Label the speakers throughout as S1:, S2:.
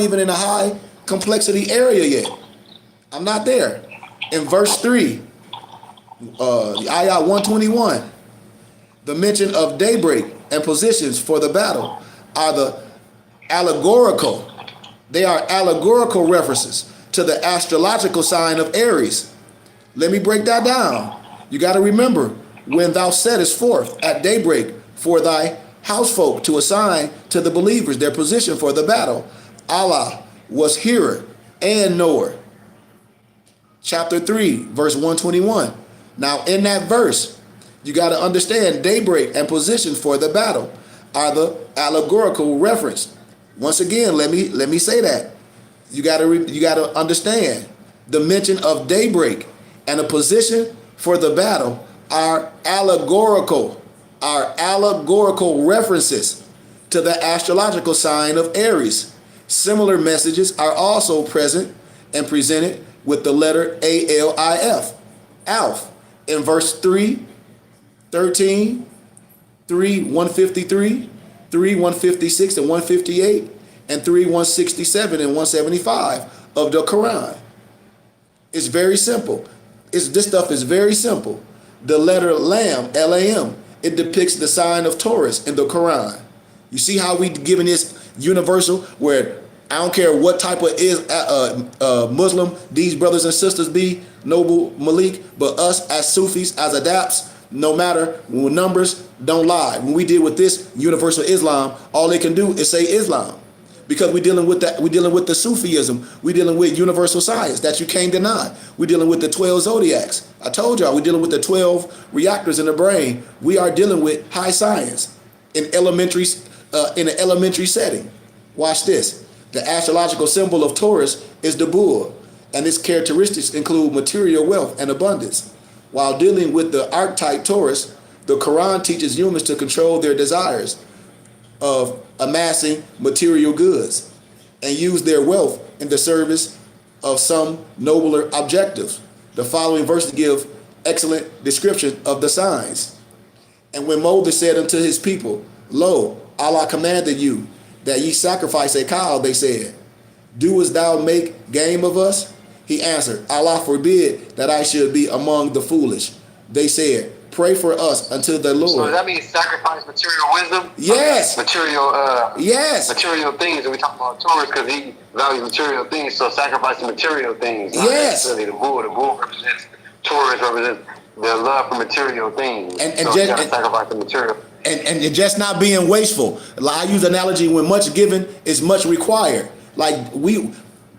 S1: even in a high complexity area yet. I'm not there. In verse 3, the ayah 121, the mention of daybreak and positions for the battle are allegorical. They are allegorical references to the astrological sign of Aries. Let me break that down. You got to remember, when thou settest forth at daybreak for thy housefolk to assign to the believers their position for the battle, Allah was hearer and knower. Chapter 3, verse 121. Now in that verse, you got to understand daybreak and position for the battle are the allegorical reference. Once again, let me say that. You got to understand the mention of daybreak and a position for the battle are allegorical references to the astrological sign of Aries. Similar messages are also present and presented with the letter ALIF, Alf, in verse 3, 13, 3, 153, 3, 156 and 158, and 3, 167 and 175 of the Quran. It's very simple. This stuff is very simple. The letter Lam, Lam, it depicts the sign of Taurus in the Quran. You see how we given this universal, where I don't care what type of Muslim these brothers and sisters be, Noble Malik, but us as Sufis, as adapts, no matter, numbers don't lie. When we deal with this universal Islam, all they can do is say Islam. Because we're dealing with that, we're dealing with the Sufism, we're dealing with universal science that you can't deny. We're dealing with the 12 zodiacs. I told y'all, we're dealing with the 12 reactors in the brain. We are dealing with high science in an elementary setting. Watch this. The astrological symbol of Taurus is the bull, and its characteristics include material wealth and abundance. While dealing with the archetype Taurus, the Quran teaches humans to control their desires of amassing material goods and use their wealth in the service of some nobler objectives. The following verses give excellent description of the signs. And when Moses said unto his people, Lo, Allah commanded you that ye sacrifice a cow, they said, Doest thou make game of us? He answered, Allah forbid that I should be among the foolish. They said, Pray for us unto the Lord.
S2: So that means sacrifice material wisdom?
S1: Yes.
S2: Material things. And we talk about Taurus because he values material things. So sacrificing material things. Not necessarily the bull. The bull represents, Taurus represents their love for material things.
S1: And
S2: so you gotta sacrifice the material.
S1: And just not being wasteful. I use the analogy, when much given is much required. Like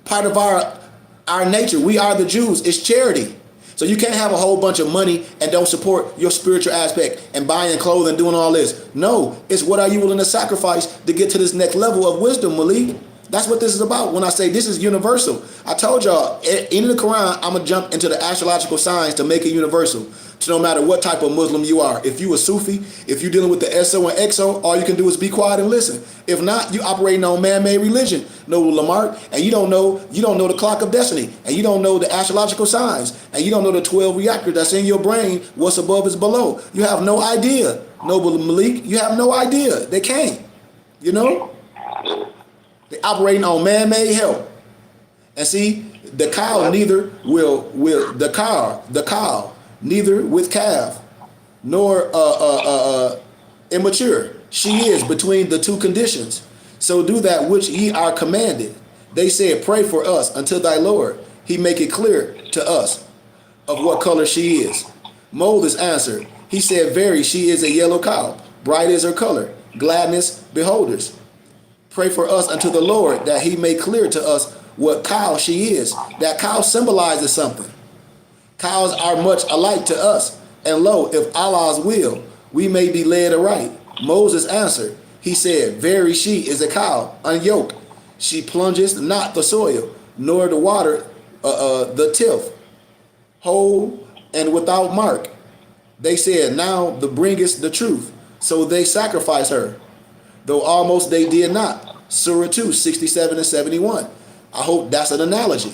S1: part of our nature, we are the Jews, it's charity. So you can't have a whole bunch of money and don't support your spiritual aspect and buying clothes and doing all this. No, it's what are you willing to sacrifice to get to this next level of wisdom, Malik? That's what this is about when I say this is universal. I told y'all, in the Quran, I'm going to jump into the astrological signs to make it universal. So no matter what type of Muslim you are, if you a Sufi, if you're dealing with the SO and XO, all you can do is be quiet and listen. If not, you operating on man-made religion, Noble Lamarck, and you don't know the clock of destiny, and you don't know the astrological signs, and you don't know the 12 reactors that's in your brain, what's above is below. You have no idea, Noble Malik. You have no idea. They can't. You know? They operating on man-made help. And see, the cow neither neither with calf nor immature. She is between the two conditions. So do that which ye are commanded. They said, Pray for us unto thy Lord. He make it clear to us of what color she is. Moses answered. He said, Very, she is a yellow cow. Bright is her color. Gladness, beholders. Pray for us unto the Lord that he make clear to us what cow she is. That cow symbolizes something. Cows are much alike to us, and lo, if Allah's will, we may be led aright. Moses answered, he said, Very, she is a cow, unyoked. She plunges not the soil, nor the water, the tilth, whole and without mark. They said, Now the bringest the truth. So they sacrificed her, though almost they did not. Surah 2, 67 and 71. I hope that's an analogy.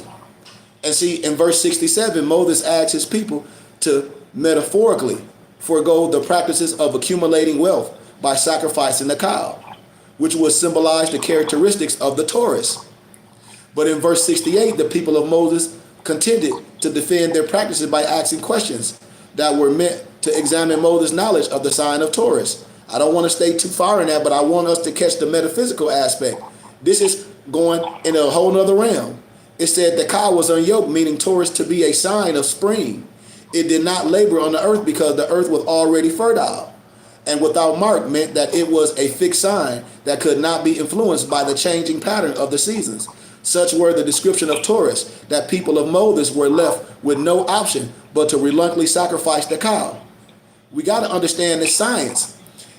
S1: And see, in verse 67, Moses asked his people to metaphorically forego the practices of accumulating wealth by sacrificing the cow. which would symbolize the characteristics of the Taurus. But in verse 68, the people of Moses contended to defend their practices by asking questions that were meant to examine Moses' knowledge of the sign of Taurus. I don't want to stay too far in that, but I want us to catch the metaphysical aspect. This is going in a whole nother realm. It said the cow was unyoked, meaning Taurus to be a sign of spring. It did not labor on the earth because the earth was already fertile. And without mark meant that it was a fixed sign that could not be influenced by the changing pattern of the seasons. Such were the description of Taurus, that people of Moses were left with no option but to reluctantly sacrifice the cow. We got to understand this science.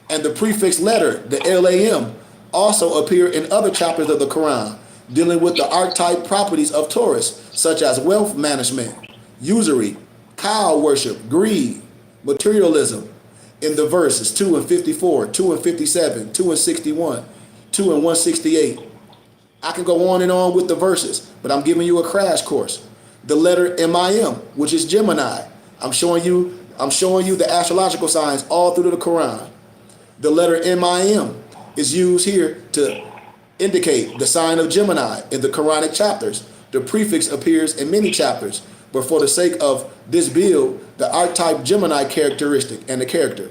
S1: And the prefix letter, the LAM, also appear in other chapters of the Quran, dealing with the archetype properties of Taurus, such as wealth management, usury, cow worship, greed, materialism. In the verses 2 and 54, 2 and 57, 2 and 61, 2 and 168. I can go on and on with the verses, but I'm giving you a crash course. The letter MIM, which is Gemini. I'm showing you the astrological signs all through the Quran. The letter MIM is used here to indicate the sign of Gemini in the Quranic chapters. The prefix appears in many chapters, but for the sake of this build, the archetype Gemini characteristic and the character.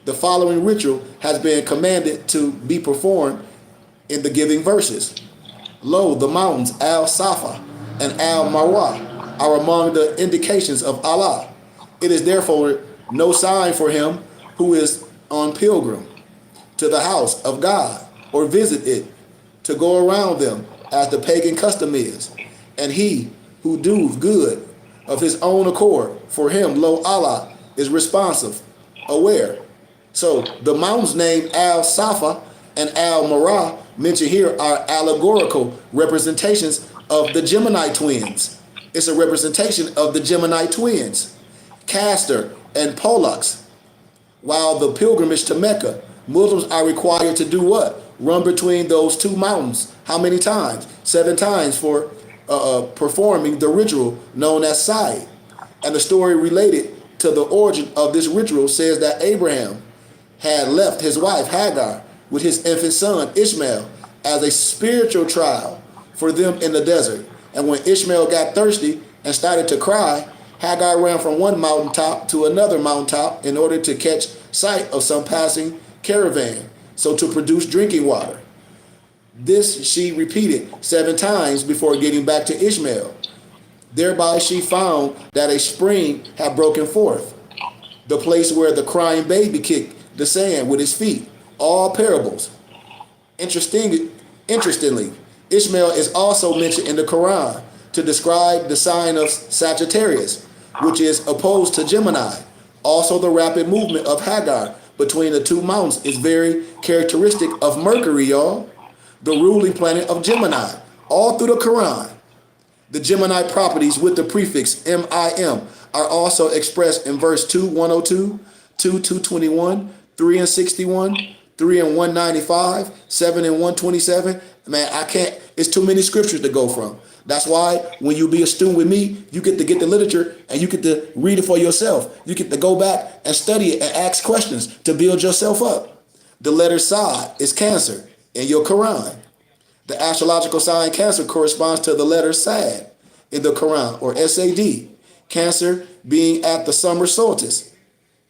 S1: The following ritual has been commanded to be performed in the giving verses. Lo, the mountains Al-Safa and Al-Marwa are among the indications of Allah. It is therefore no sign for him who is on pilgrim to the house of God or visit it to go around them as the pagan custom is. And he who doeth good of his own accord, for him, lo, Allah is responsive, aware. So the mountains named Al-Safa and Al-Marwa mentioned here are allegorical representations of the Gemini twins. It's a representation of the Gemini twins, Castor and Pollux. While the pilgrimage to Mecca, Muslims are required to do what? Run between those two mountains. How many times? 7 times for performing the ritual known as Sa'i. And the story related to the origin of this ritual says that Abraham had left his wife Hagar with his infant son Ishmael as a spiritual trial for them in the desert. And when Ishmael got thirsty and started to cry, Hagar ran from one mountaintop to another mountaintop in order to catch sight of some passing caravan, so to produce drinking water. This she repeated 7 times before getting back to Ishmael. Thereby she found that a spring had broken forth, the place where the crying baby kicked the sand with his feet. All parables. Interestingly, Ishmael is also mentioned in the Quran to describe the sign of Sagittarius, which is opposed to Gemini. Also, the rapid movement of Hagar between the two mountains is very characteristic of Mercury, y'all, the ruling planet of Gemini, all through the Quran. The Gemini properties with the prefix MIM are also expressed in verse 2, 102, 2, 221, 3 and 61, 3 and 195, 7 and 127. Man, I can't, it's too many scriptures to go from. That's why when you be a student with me, you get to get the literature and you get to read it for yourself. You get to go back and study it and ask questions to build yourself up. The letter Sa is Cancer in your Quran. The astrological sign Cancer corresponds to the letter Sad in the Quran, or Sad. Cancer being at the summer solstice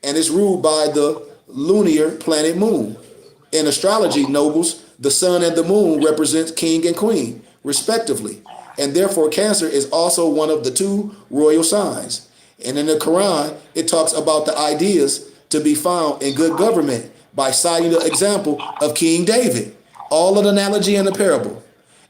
S1: and is ruled by the lunar planet Moon. In astrology, nobles, the sun and the moon represent king and queen, respectively. And therefore, Cancer is also one of the 2 royal signs. And in the Quran, it talks about the ideas to be found in good government by citing the example of King David, all of the analogy and the parable,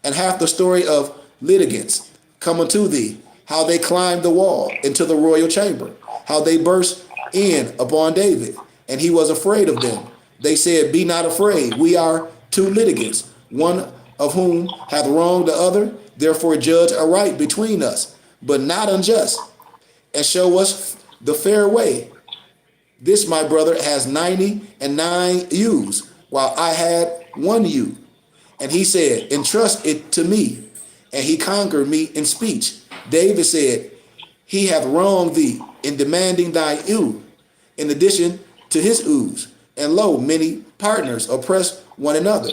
S1: and half the story of litigants coming to thee, how they climbed the wall into the royal chamber, how they burst in upon David, and he was afraid of them. They said, be not afraid, we are 2 litigants, one of whom hath wronged the other. Therefore judge aright between us, but not unjust, and show us the fair way. This, my brother, has 99 ewes, while I had 1 ewe. And he said, entrust it to me. And he conquered me in speech. David said, he hath wronged thee in demanding thy ewe, in addition to his ewes. And lo, many partners oppress one another.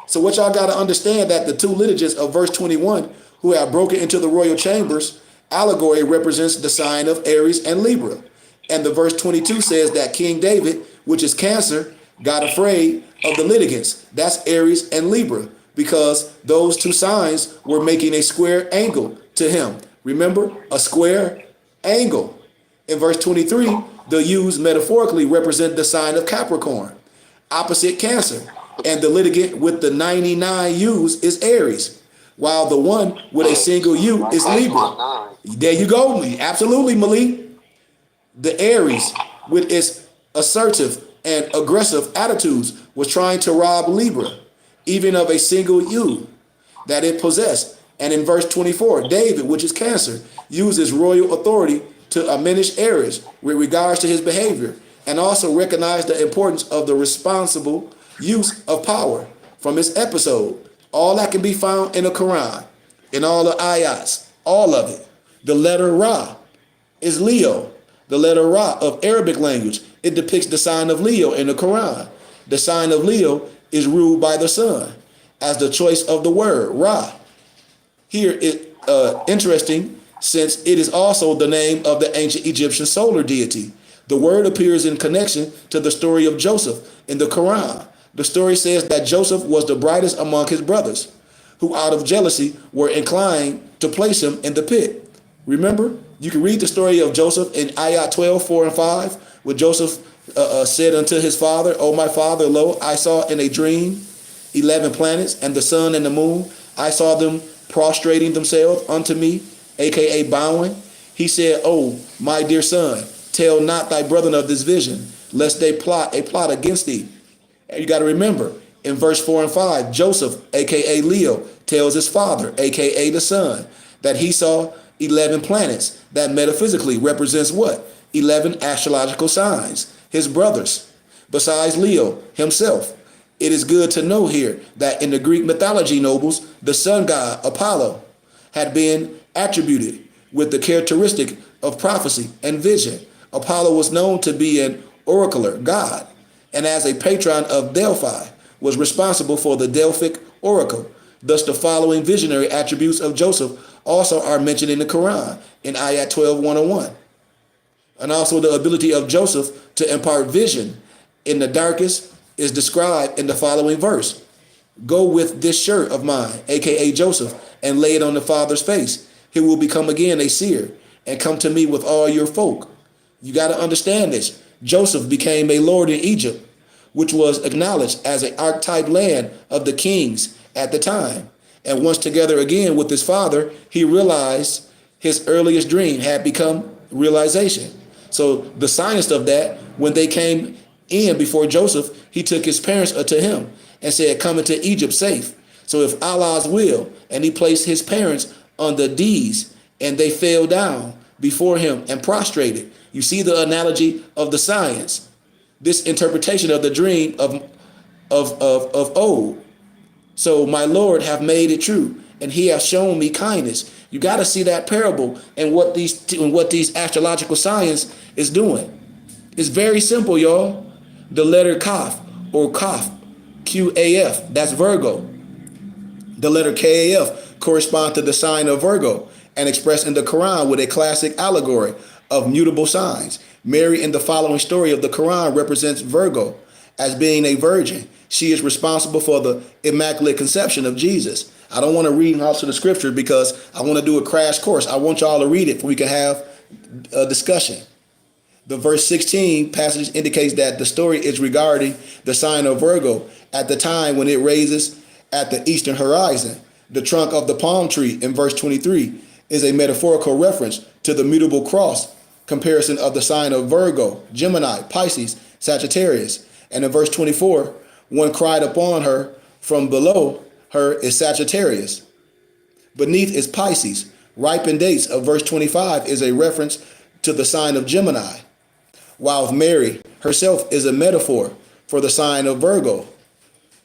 S1: So what y'all got to understand that the two lineages of verse 21 who have broken into the royal chambers, allegory represents the sign of Aries and Libra. And the verse 22 says that King David, which is Cancer, got afraid of the litigants. That's Aries and Libra, because those two signs were making a square angle to him. Remember, a square angle. In verse 23, the U's metaphorically represent the sign of Capricorn, opposite Cancer. And the litigant with the 99 U's is Aries, while the one with a single U is Libra. There you go. Absolutely, Malik. The Aries, with its assertive and aggressive attitudes, was trying to rob Libra, even of a single U that it possessed. And in verse 24, David, which is Cancer, uses royal authority to diminish Aries with regards to his behavior, and also recognize the importance of the responsible use of power from this episode. All that can be found in the Quran, in all the ayats, all of it. The letter Ra is Leo. The letter Ra of Arabic language, it depicts the sign of Leo in the Quran. The sign of Leo is ruled by the sun as the choice of the word Ra. Here is interesting, since it is also the name of the ancient Egyptian solar deity. The word appears in connection to the story of Joseph in the Quran. The story says that Joseph was the brightest among his brothers, who out of jealousy were inclined to place him in the pit. Remember, you can read the story of Joseph in Ayat 12, 4 and 5, where Joseph said unto his father, O my father, lo, I saw in a dream 11 planets and the sun and the moon. I saw them prostrating themselves unto me, aka bowing. He said, O my dear son, tell not thy brethren of this vision, lest they plot a plot against thee. And you got to remember, in verse 4 and 5, Joseph, aka Leo, tells his father, aka the sun, that he saw 11 planets. That metaphysically represents what? 11 astrological signs, his brothers, besides Leo himself. It is good to know here that in the Greek mythology, nobles, the sun god Apollo had been attributed with the characteristic of prophecy and vision. Apollo was known to be an oracler god, and as a patron of Delphi, was responsible for the Delphic oracle. Thus, the following visionary attributes of Joseph also are mentioned in the Quran in Ayat 12, 101. And also the ability of Joseph to impart vision in the darkest is described in the following verse. Go with this shirt of mine, aka Joseph, and lay it on the father's face. He will become again a seer and come to me with all your folk. You got to understand this. Joseph became a lord in Egypt, which was acknowledged as an archetype land of the kings at the time. And once together again with his father, he realized his earliest dream had become realization. So the science of that, when they came in before Joseph, he took his parents to him and said, come into Egypt safe. So if Allah's will, and he placed his parents on the D's, and they fell down before him and prostrated. You see the analogy of the science, this interpretation of the dream of old. So my Lord have made it true, and he has shown me kindness. You got to see that parable and what these astrological science is doing. It's very simple, y'all. The letter Kaf or Kaf, Q-A-F, that's Virgo. The letter K-A-F corresponds to the sign of Virgo and expressed in the Quran with a classic allegory of mutable signs. Mary in the following story of the Quran represents Virgo as being a virgin. She is responsible for the immaculate conception of Jesus. I don't want to read out to the scripture because I want to do a crash course. I want y'all to read it so we can have a discussion. The verse 16 passage indicates that the story is regarding the sign of Virgo at the time when it raises at the eastern horizon. The trunk of the palm tree in verse 23 is a metaphorical reference to the mutable cross comparison of the sign of Virgo, Gemini, Pisces, Sagittarius. And in verse 24, one cried upon her from below her is Sagittarius. Beneath is Pisces. Ripened dates of verse 25 is a reference to the sign of Gemini, while Mary herself is a metaphor for the sign of Virgo.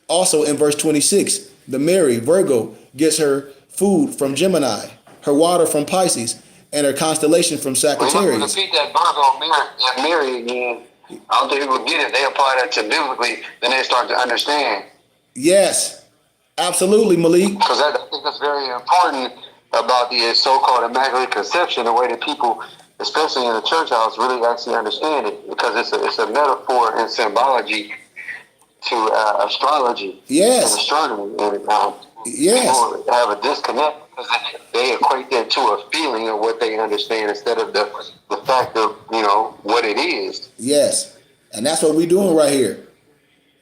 S1: Also in verse 26, the Mary, Virgo, gets her food from Gemini, her water from Pisces, and her constellation from Sagittarius.
S2: Repeat that Virgo, Mary again. I don't think people get it. They apply that to biblically, then they start to understand.
S1: Yes. Absolutely, Malik.
S2: Because I think that's very important about the so-called Immaculate Conception, the way that people, especially in the church house, really actually understand it, because it's a metaphor and symbology to astrology and astronomy, and people have a disconnect because they equate that to a feeling of what they understand instead of the fact of what it is.
S1: Yes, and that's what we're doing right here.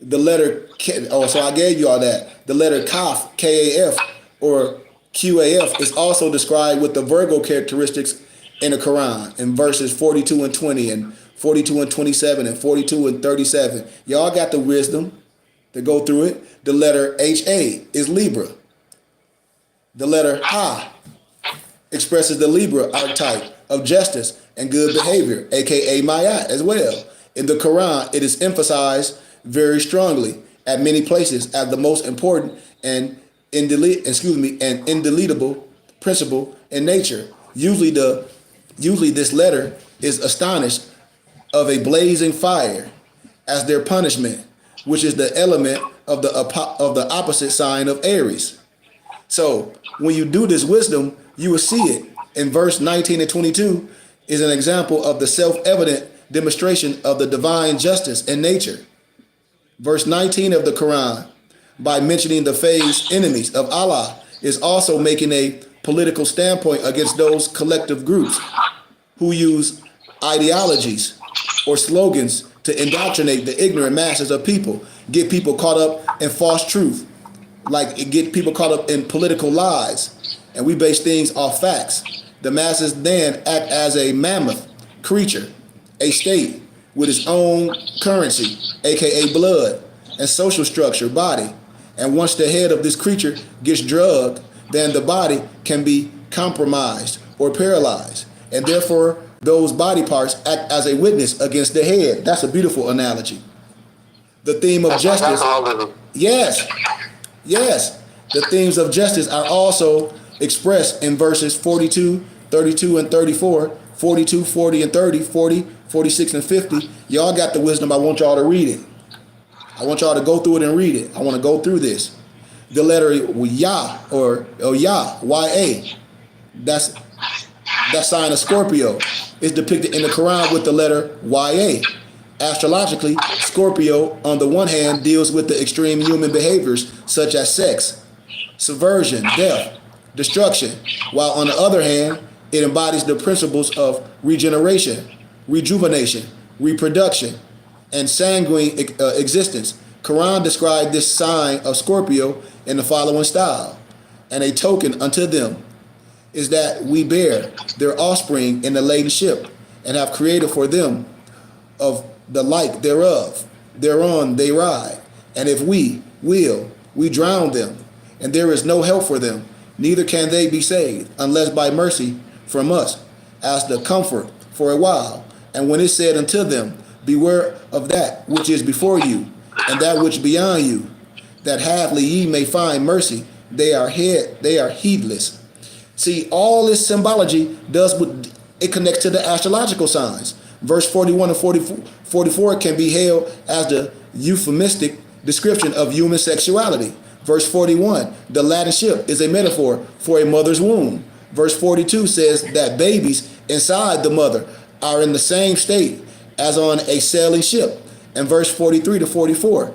S1: The letter so I gave you all that. The letter Kaf, K-A-F, or Q-A-F, is also described with the Virgo characteristics in the Quran in verses 42 and 20 and 42 and 27 and 42 and 37. Y'all got the wisdom to go through it. The letter H-A is Libra. The letter Ha expresses the Libra archetype of justice and good behavior, aka Mayat, as well. In the Quran, it is emphasized very strongly at many places as the most important and indeletable principle in nature. Usually this letter is astonished of a blazing fire as their punishment, which is the element of the opposite sign of Aries. So when you do this wisdom, you will see it. In verse 19 and 22 is an example of the self-evident demonstration of the divine justice in nature. Verse 19 of the Quran, by mentioning the phase enemies of Allah, is also making a political standpoint against those collective groups who use ideologies or slogans to indoctrinate the ignorant masses of people, get people caught up in false truth, like get people caught up in political lies, and we base things off facts. The masses then act as a mammoth creature, a state with its own currency, aka blood, and social structure, body. And once the head of this creature gets drugged, then the body can be compromised or paralyzed. And therefore, those body parts act as a witness against the head. That's a beautiful analogy. The theme of justice. Yes. The themes of justice are also expressed in verses 42, 32, and 34, 42, 40, and 30, 40, 46, and 50. Y'all got the wisdom. I want y'all to read it. I want y'all to go through it and read it. I want to go through this. The letter Ya, or Ya, Y-A, that sign of Scorpio, is depicted in the Quran with the letter Y-A. Astrologically, Scorpio, on the one hand, deals with the extreme human behaviors such as sex, subversion, death, destruction, while on the other hand, it embodies the principles of regeneration, rejuvenation, reproduction, and sanguine existence. Quran described this sign of Scorpio in the following style: and a token unto them is that we bear their offspring in the laden ship, and have created for them of the like thereof. Thereon they ride, and if we will, we drown them, and there is no help for them, neither can they be saved, unless by mercy from us, as the comfort for a while. And when it said unto them, beware of that which is before you, and that which beyond you, that haply ye may find mercy, they are heedless. See, all this symbology it connects to the astrological signs. Verse 41 and 44 can be hailed as the euphemistic description of human sexuality. Verse 41, the Latin ship is a metaphor for a mother's womb. Verse 42 says that babies inside the mother are in the same state as on a sailing ship. And verse 43 to 44,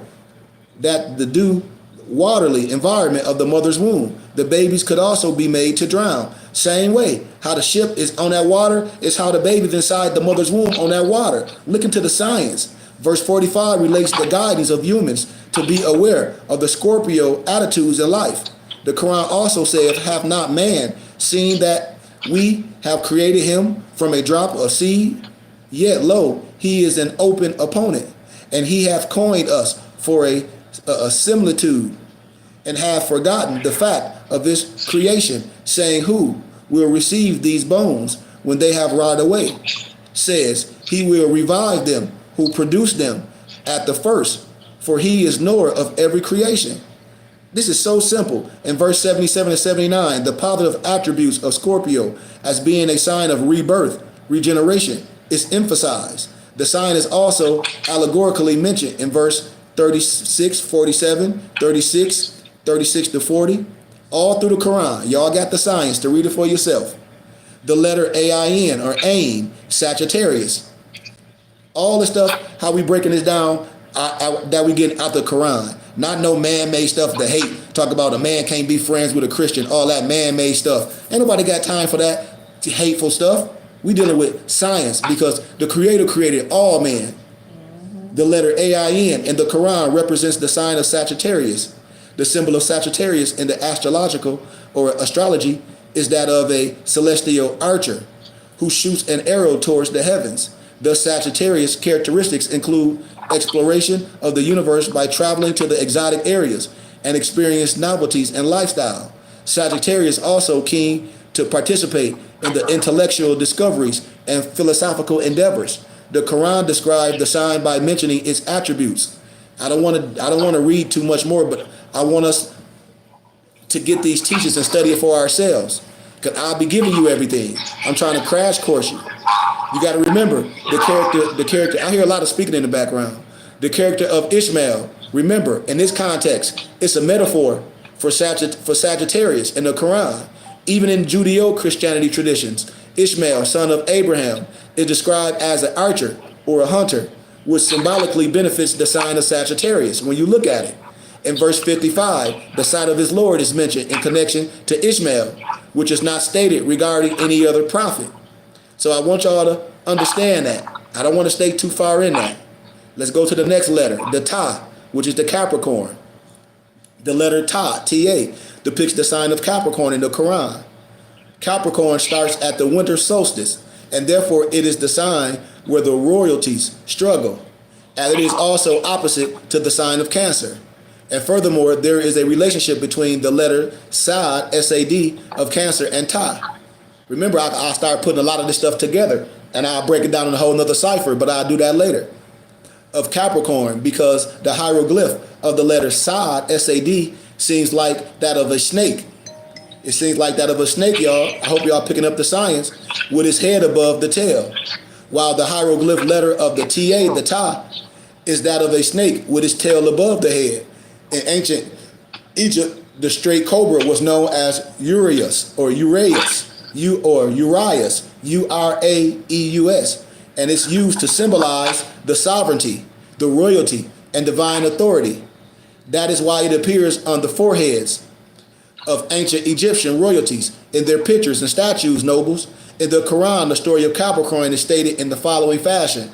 S1: that the dew watery environment of the mother's womb, the babies could also be made to drown. Same way, how the ship is on that water is how the babies inside the mother's womb on that water. Look into the science. Verse 45 relates the guidance of humans to be aware of the Scorpio attitudes in life. The Quran also says, have not man seen that we have created him from a drop of seed? Yet lo, he is an open opponent, and he hath coined us for a similitude, and have forgotten the fact of this creation, saying, who will receive these bones when they have rotted away? Says, he will revive them who produced them at the first, for he is knower of every creation. This is so simple. In verse 77 and 79, the positive attributes of Scorpio as being a sign of rebirth, regeneration, is emphasized. The sign is also allegorically mentioned in verse 36, 47, 36, 36 to 40, all through the Quran. Y'all got the science to read it for yourself. The letter AIN or AIN, Sagittarius. All the stuff, how we breaking this down, that we get out the Quran. Not no man-made stuff to hate. Talk about a man can't be friends with a Christian, all that man-made stuff. Ain't nobody got time for that hateful stuff. We dealing with science because the Creator created all men. The letter AIN in the Quran represents the sign of Sagittarius. The symbol of Sagittarius in the astrological or astrology is that of a celestial archer who shoots an arrow towards the heavens. Thus, Sagittarius characteristics include exploration of the universe by traveling to the exotic areas and experience novelties and lifestyle. Sagittarius also keen to participate in the intellectual discoveries and philosophical endeavors. The Quran describes the sign by mentioning its attributes. I don't want to read too much more, but I want us to get these teachings and study it for ourselves. Because I'll be giving you everything. I'm trying to crash course you. You got to remember the character. I hear a lot of speaking in the background. The character of Ishmael. Remember, in this context, it's a metaphor for Sagittarius in the Quran. Even in Judeo-Christianity traditions, Ishmael, son of Abraham, is described as an archer or a hunter, which symbolically benefits the sign of Sagittarius when you look at it. In verse 55, the sight of his Lord is mentioned in connection to Ishmael, which is not stated regarding any other prophet. So I want y'all to understand that. I don't want to stay too far in that. Let's go to the next letter, the Ta, which is the Capricorn. The letter Ta, T-A, depicts the sign of Capricorn in the Quran. Capricorn starts at the winter solstice, and therefore it is the sign where the royalties struggle. And it is also opposite to the sign of Cancer. And furthermore, there is a relationship between the letter Sad, S-A-D, of Cancer and Ta. Remember, I'll start putting a lot of this stuff together, and I'll break it down in a whole nother cipher, but I'll do that later. Of Capricorn, because the hieroglyph of the letter Sad, S-A-D, seems like that of a snake. It seems like that of a snake, y'all. I hope y'all picking up the science, with its head above the tail. While the hieroglyph letter of the T-A, the Ta, is that of a snake with its tail above the head. In ancient Egypt, the straight cobra was known as Uraeus, U-R-A-E-U-S, and it's used to symbolize the sovereignty, the royalty, and divine authority. That is why it appears on the foreheads of ancient Egyptian royalties in their pictures and statues, nobles. In the Quran, the story of Capricorn is stated in the following fashion.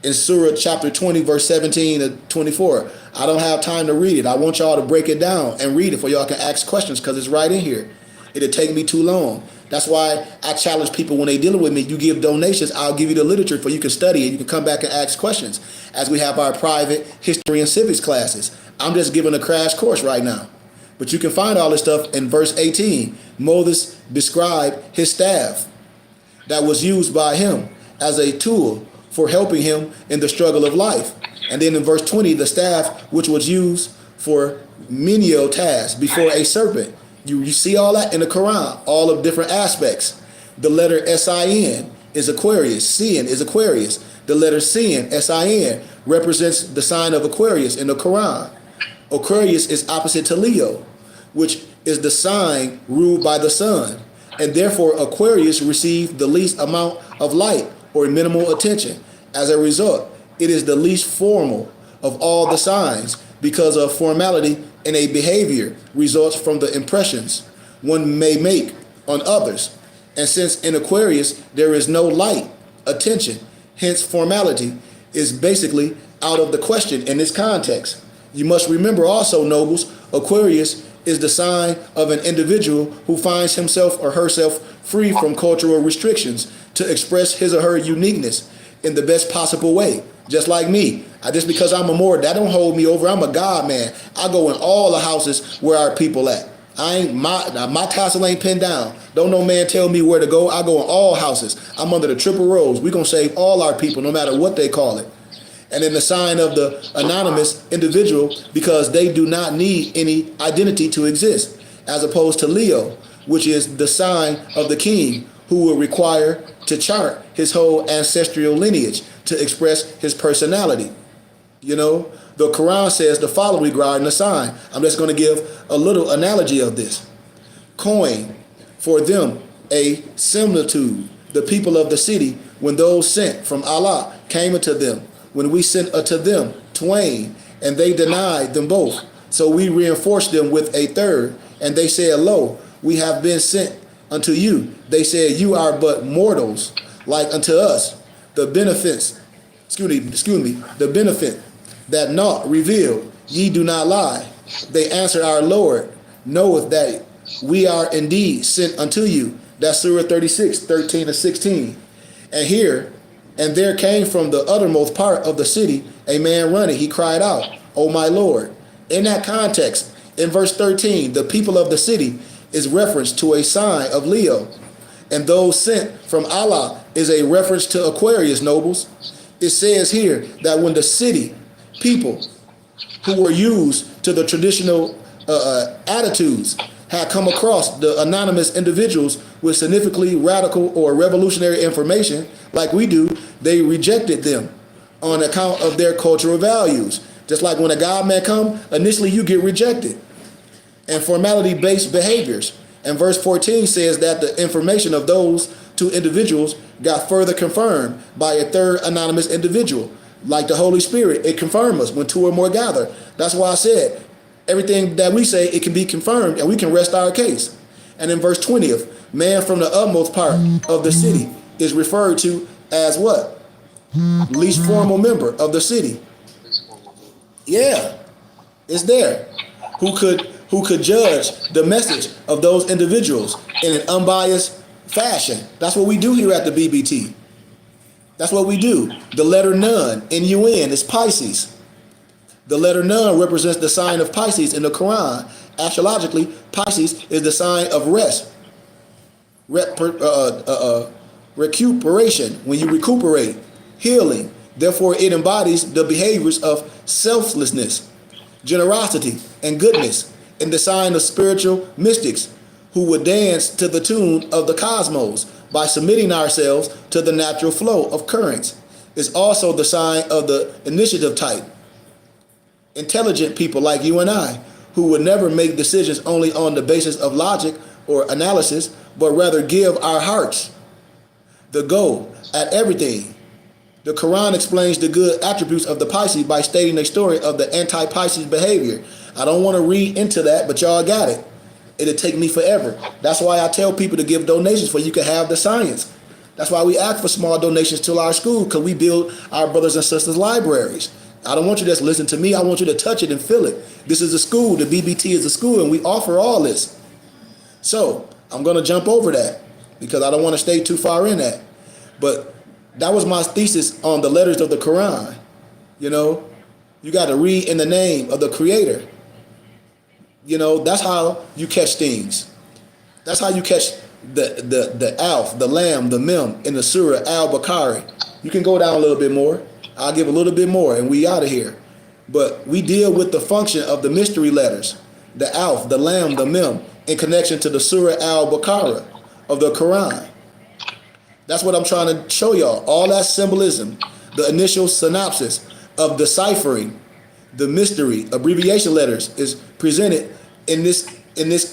S1: In Surah chapter 20, verse 17 to 24. I don't have time to read it. I want y'all to break it down and read it for y'all can ask questions because it's right in here. It'll take me too long. That's why I challenge people when they dealing with me. You give donations, I'll give you the literature for you can study it. You can come back and ask questions as we have our private history and civics classes. I'm just giving a crash course right now. But you can find all this stuff in verse 18. Moses described his staff that was used by him as a tool for helping him in the struggle of life. And then in verse 20, the staff which was used for menial tasks before a serpent. You see all that in the Quran, all of different aspects. The letter S-I-N is Aquarius, Sin is Aquarius. The letter Sin, S-I-N, represents the sign of Aquarius in the Quran. Aquarius is opposite to Leo, which is the sign ruled by the sun. And therefore Aquarius received the least amount of light or minimal attention. As a result, it is the least formal of all the signs because of formality in a behavior results from the impressions one may make on others. And since in Aquarius there is no light, attention, hence formality is basically out of the question in this context. You must remember also, nobles, Aquarius is the sign of an individual who finds himself or herself free from cultural restrictions to express his or her uniqueness in the best possible way. Just like me. Just because I'm a Moor, that don't hold me over. I'm a God man. I go in all the houses where our people at. My tassel ain't pinned down. Don't no man tell me where to go. I go in all houses. I'm under the triple rose. We gonna save all our people no matter what they call it. And then the sign of the anonymous individual because they do not need any identity to exist, as opposed to Leo, which is the sign of the king who will require to chart his whole ancestral lineage to express his personality. You know, The Quran says the following regarding the sign. I'm just going to give a little analogy of this. Coin for them a similitude. The people of the city, when those sent from Allah came unto them, when we sent unto them twain, and they denied them both. So we reinforced them with a third, and they said, Lo, we have been sent unto you. They said, you are but mortals like unto us. The benefit that naught revealed, ye do not lie. They answered, our Lord knoweth that we are indeed sent unto you. That's Surah 36, 13 and 16. And here, and there came from the uttermost part of the city a man running. He cried out, O my Lord. In that context, in verse 13, the people of the city is reference to a sign of Leo. And those sent from Allah is a reference to Aquarius, nobles. It says here that when the city people who were used to the traditional attitudes had come across the anonymous individuals with significantly radical or revolutionary information like we do, they rejected them on account of their cultural values. Just like when a God man come, initially you get rejected. And formality-based behaviors. And verse 14 says that the information of those two individuals got further confirmed by a third anonymous individual. Like the Holy Spirit, it confirms us when two or more gather. That's why I said, everything that we say, it can be confirmed and we can rest our case. And in verse 20th, man from the utmost part of the city is referred to as what? Least formal member of the city. Yeah, it's there. Who could judge the message of those individuals in an unbiased fashion. That's what we do here at the BBT. That's what we do. The letter Nun, N-U-N, is Pisces. The letter Nun represents the sign of Pisces in the Quran. Astrologically, Pisces is the sign of rest. Recuperation, when you recuperate, healing. Therefore, it embodies the behaviors of selflessness, generosity, and goodness in the sign of spiritual mystics who would dance to the tune of the cosmos by submitting ourselves to the natural flow of currents. It's also the sign of the initiative type, intelligent people like you and I, who would never make decisions only on the basis of logic or analysis, but rather give our hearts the go at everything. The Quran explains the good attributes of the Pisces by stating a story of the anti-Pisces behavior. I don't want to read into that, but y'all got it. It'll take me forever. That's why I tell people to give donations so you can have the science. That's why we ask for small donations to our school, because we build our brothers and sisters' libraries. I don't want you to just listen to me. I want you to touch it and feel it. This is a school. The BBT is a school, and we offer all this. So I'm going to jump over that because I don't want to stay too far in that. But that was my thesis on the letters of the Quran. You know, you got to read in the name of the Creator. You know, that's how you catch things. That's how you catch the Alf, the Lam, the Mem in the Surah Al-Baqarah. You can go down a little bit more. I'll give a little bit more and we out of here. But we deal with the function of the mystery letters, the Alf, the Lam, the Mem, in connection to the Surah Al-Baqarah of the Quran. That's what I'm trying to show y'all. All that symbolism, the initial synopsis of deciphering the mystery, abbreviation letters, is presented in this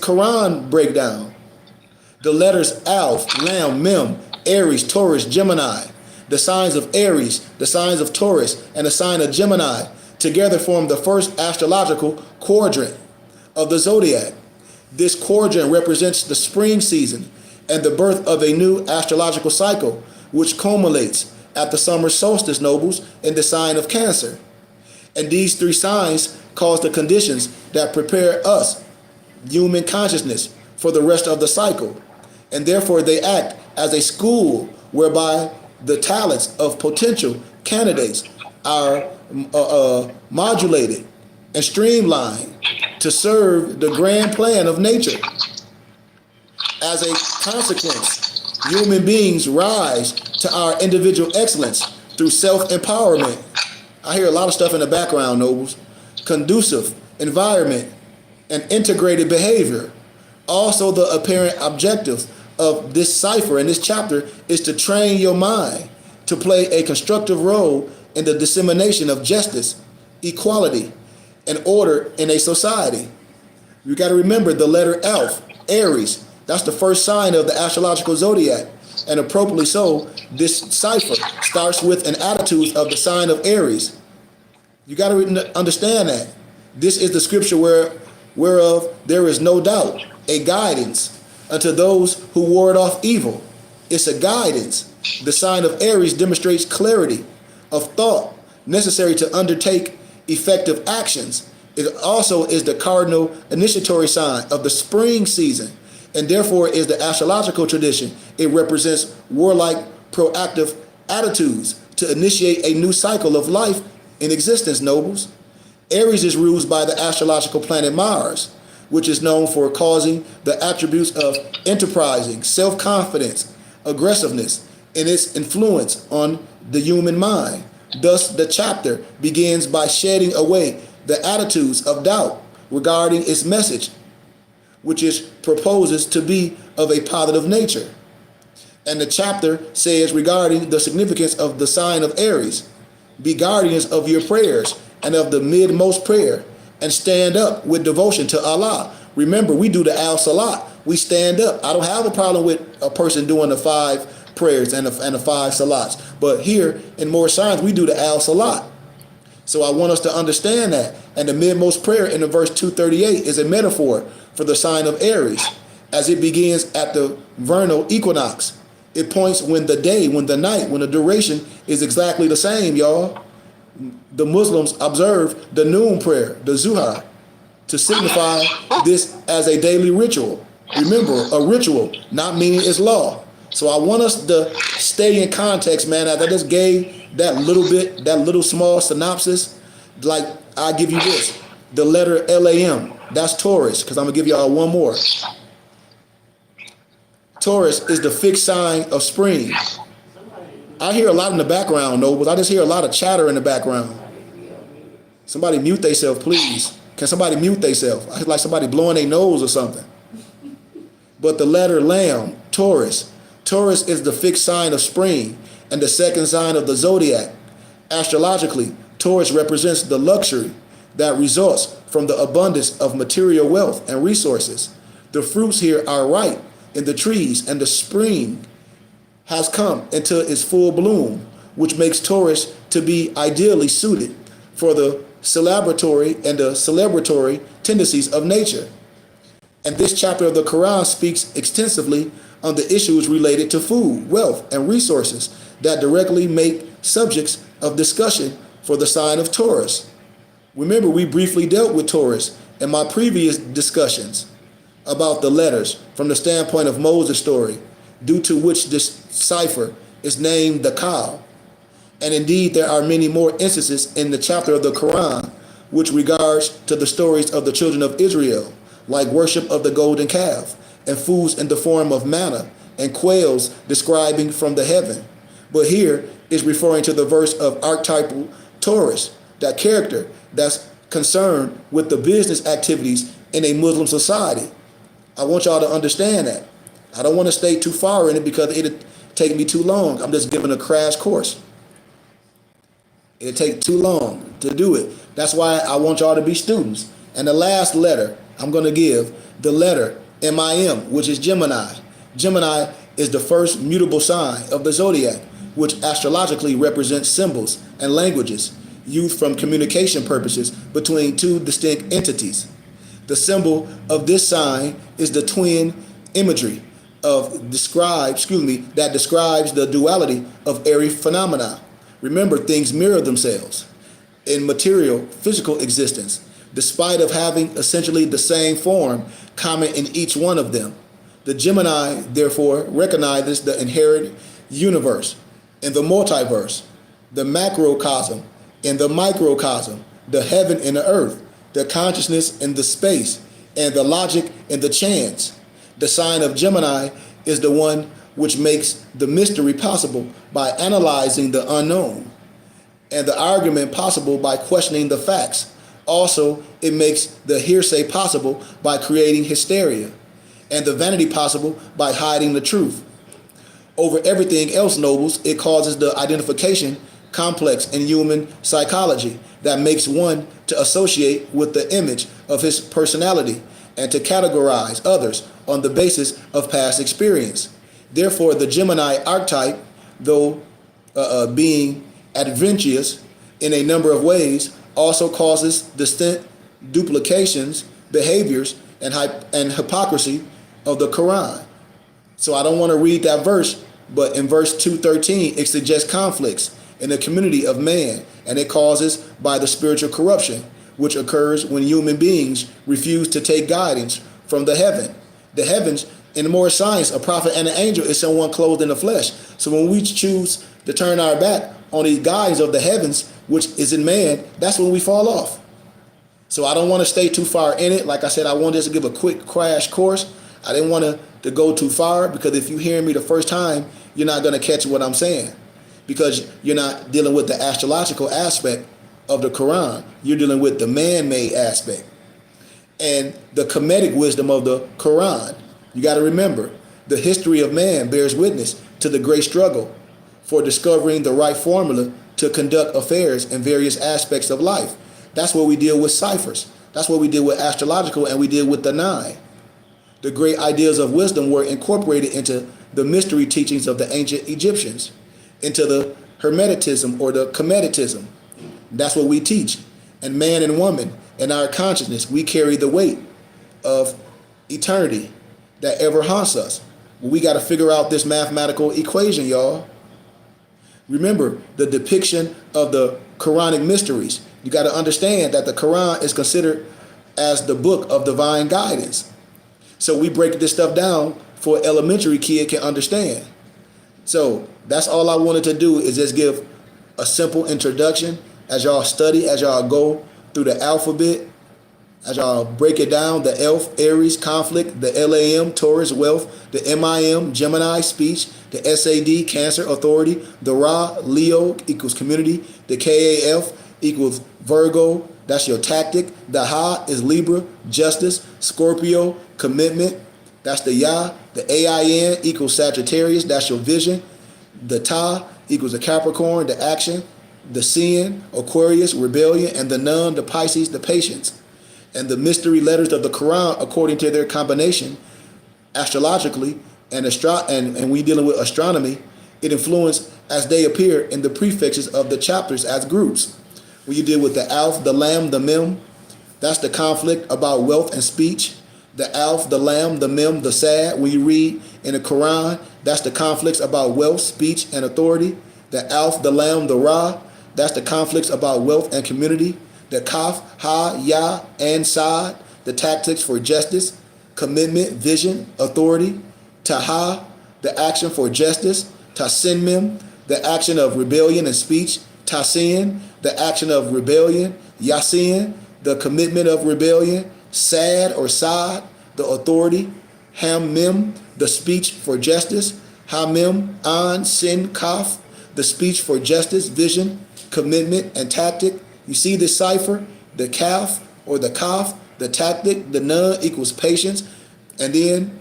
S1: Quran breakdown. The letters Alf, Lam, Mem, Aries, Taurus, Gemini, the signs of Aries, the signs of Taurus, and the sign of Gemini together form the first astrological quadrant of the zodiac. This quadrant represents the spring season and the birth of a new astrological cycle, which culminates at the summer solstice, nobles, in the sign of Cancer. And these three signs cause the conditions that prepare us, human consciousness, for the rest of the cycle. And therefore they act as a school whereby the talents of potential candidates are modulated and streamlined to serve the grand plan of nature. As a consequence, human beings rise to our individual excellence through self-empowerment. I hear a lot of stuff in the background, nobles. Conducive environment and integrated behavior. Also, the apparent objective of this cipher and this chapter is to train your mind to play a constructive role in the dissemination of justice, equality, and order in a society. You got to remember the letter Alf, Aries. That's the first sign of the astrological zodiac. And appropriately so, this cipher starts with an attitude of the sign of Aries. You got to understand that. This is the scripture whereof there is no doubt, a guidance unto those who ward off evil. It's a guidance. The sign of Aries demonstrates clarity of thought necessary to undertake effective actions. It also is the cardinal initiatory sign of the spring season, and therefore is the astrological tradition. It represents warlike, proactive attitudes to initiate a new cycle of life in existence, nobles. Aries is ruled by the astrological planet Mars, which is known for causing the attributes of enterprising, self-confidence, aggressiveness, and its influence on the human mind. Thus, the chapter begins by shedding away the attitudes of doubt regarding its message, which it proposes to be of a positive nature. And the chapter says regarding the significance of the sign of Aries, be guardians of your prayers and of the midmost prayer, and stand up with devotion to Allah. Remember, we do the al-salat. We stand up. I don't have a problem with a person doing the 5 prayers and the 5 salats. But here in more signs, we do the al-salat. So I want us to understand that. And the midmost prayer in the verse 238 is a metaphor for the sign of Aries, as it begins at the vernal equinox. It points when the day, when the night, when the duration is exactly the same, y'all. The Muslims observe the noon prayer, the Zuhar, to signify this as a daily ritual. Remember, a ritual, not meaning it's law. So I want us to stay in context, man. As I just gave that little small synopsis, like I give you this, the letter LAM, that's Taurus, because I'm going to give y'all one more. Taurus is the fixed sign of spring. I hear a lot in the background, nobles. I just hear a lot of chatter in the background. Somebody mute themselves, please. Can somebody mute themselves? I hear like somebody blowing their nose or something. But the letter Lamb, Taurus. Taurus is the fixed sign of spring and the second sign of the zodiac. Astrologically, Taurus represents the luxury that results from the abundance of material wealth and resources. The fruits here are ripe in the trees, and the spring has come into its full bloom, which makes Taurus to be ideally suited for the celebratory tendencies of nature. And this chapter of the Quran speaks extensively on the issues related to food, wealth, and resources that directly make subjects of discussion for the sign of Taurus. Remember, we briefly dealt with Taurus in my previous discussions about the letters from the standpoint of Moses' story, due to which this cipher is named the Cow. And indeed, there are many more instances in the chapter of the Quran which regards to the stories of the children of Israel, like worship of the golden calf, and foods in the form of manna, and quails describing from the heaven. But here is referring to the verse of archetypal Taurus, that character that's concerned with the business activities in a Muslim society. I want y'all to understand that. I don't want to stay too far in it because it'll take me too long. I'm just giving a crash course. It'll take too long to do it. That's why I want y'all to be students. And the last letter I'm going to give, the letter MIM, which is Gemini. Gemini is the first mutable sign of the zodiac, which astrologically represents symbols and languages used from communication purposes between two distinct entities. The symbol of this sign is the twin imagery that describes the duality of airy phenomena. Remember, things mirror themselves in material, physical existence, despite of having essentially the same form common in each one of them. The Gemini, therefore, recognizes the inherent universe in the multiverse, the macrocosm in the microcosm, the heaven and the earth, the consciousness in the space, and the logic in the chance. The sign of Gemini is the one which makes the mystery possible by analyzing the unknown, and the argument possible by questioning the facts. Also, it makes the hearsay possible by creating hysteria, and the vanity possible by hiding the truth. Over everything else, nobles, it causes the identification complex in human psychology that makes one to associate with the image of his personality and to categorize others on the basis of past experience. Therefore, the Gemini archetype, though being adventitious in a number of ways, also causes distinct duplications, behaviors, and hypocrisy of the Quran. So I don't want to read that verse, but in verse 213, it suggests conflicts in the community of man, and it causes by the spiritual corruption, which occurs when human beings refuse to take guidance from the heaven. The heavens, in more science, a prophet and an angel is someone clothed in the flesh. So when we choose to turn our back on the guidance of the heavens, which is in man, that's when we fall off. So I don't want to stay too far in it. Like I said, I wanted to give a quick crash course. I didn't want to go too far, because if you hear me the first time, you're not going to catch what I'm saying, because you're not dealing with the astrological aspect of the Quran. You're dealing with the man-made aspect and the comedic wisdom of the Quran. You got to remember, the history of man bears witness to the great struggle for discovering the right formula to conduct affairs in various aspects of life. That's what we deal with ciphers. That's what we deal with astrological, and we deal with the nine. The great ideas of wisdom were incorporated into the mystery teachings of the ancient Egyptians, into the Hermeticism or the Comeditism. That's what we teach. And man and woman, in our consciousness, we carry the weight of eternity that ever haunts us. We got to figure out this mathematical equation, y'all. Remember the depiction of the Quranic mysteries. You got to understand that the Quran is considered as the book of divine guidance. So we break this stuff down for an elementary kid can understand. So that's all I wanted to do, is just give a simple introduction as y'all study, as y'all go through the alphabet, as y'all break it down, the Elf, Aries, conflict, the LAM, Taurus, wealth, the MIM, Gemini, speech, the SAD, Cancer, authority, the Ra, Leo equals community, the KAF equals Virgo, that's your tactic, the Ha is Libra, justice, Scorpio, commitment, that's the Ya, the AIN equals Sagittarius, that's your vision, the Ta equals the Capricorn, the action, the Sin, Aquarius, rebellion, and the Nun, the Pisces, the patience. And the mystery letters of the Quran, according to their combination, astrologically, and we dealing with astronomy, it influenced as they appear in the prefixes of the chapters as groups. When you deal with the Alf, the Lam, the Mem, that's the conflict about wealth and speech. The Alf, the Lam, the Mem, the Sad, when you read in the Quran, that's the conflicts about wealth, speech, and authority. The Alf, the Lam, the Ra, that's the conflicts about wealth and community. The Kaf, Ha, Ya, and Saad, the tactics for justice, commitment, vision, authority. Taha, the action for justice. Tasinmim, the action of rebellion and speech. Tasin, the action of rebellion. Yasin, the commitment of rebellion. Sad or Saad, the authority. Hammim, the speech for justice. Hamim, An, Sin, Kaf, the speech for justice, vision, commitment, and tactic. You see this cipher, the Kaf or the Kaf, the tactic, the Nun equals patience, and then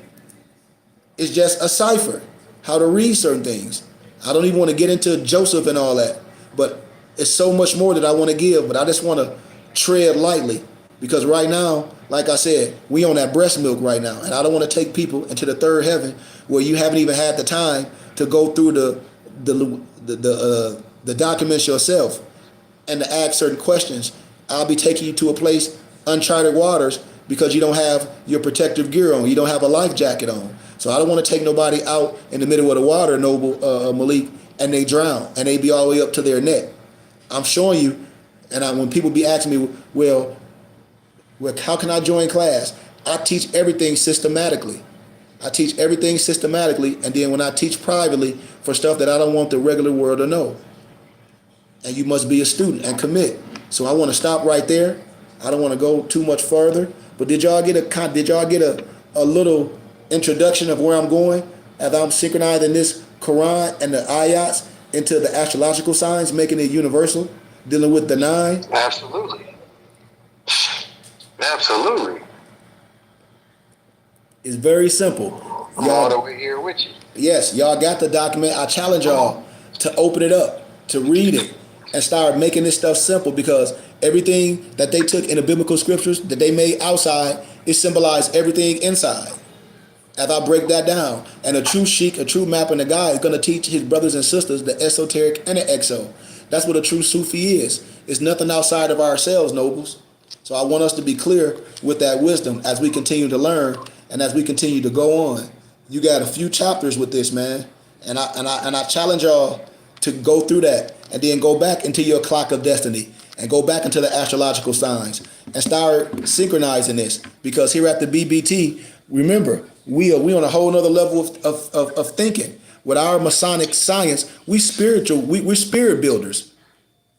S1: it's just a cipher, how to read certain things. I don't even want to get into Joseph and all that, but it's so much more that I want to give, but I just want to tread lightly, because right now, like I said, we on that breast milk right now, and I don't want to take people into the third heaven where you haven't even had the time to go through the documents yourself and to ask certain questions. I'll be taking you to a place, uncharted waters, because you don't have your protective gear on. You don't have a life jacket on. So I don't want to take nobody out in the middle of the water, Noble Malik, and they drown, and they be all the way up to their neck. I'm showing you, and when people be asking me, well, how can I join class? I teach everything systematically. And then when I teach privately for stuff that I don't want the regular world to know. And you must be a student and commit. So I want to stop right there. I don't want to go too much further. But did y'all get a little introduction of where I'm going as I'm synchronizing this Quran and the ayats into the astrological signs, making it universal, dealing with the nine?
S2: Absolutely.
S1: It's very simple.
S2: I'm all the way here with you.
S1: Yes, y'all got the document. I challenge y'all to open it up, to read it, and start making this stuff simple, because everything that they took in the biblical scriptures that they made outside, it symbolized everything inside. As I break that down, and a true sheik, a true map and a guide is going to teach his brothers and sisters the esoteric and the exo. That's what a true Sufi is. It's nothing outside of ourselves, nobles. So I want us to be clear with that wisdom as we continue to learn and as we continue to go on. You got a few chapters with this, man, and I challenge y'all to go through that and then go back into your clock of destiny and go back into the astrological signs and start synchronizing this, because here at the BBT, remember, we on a whole nother level of thinking. With our Masonic science, we're spirit builders.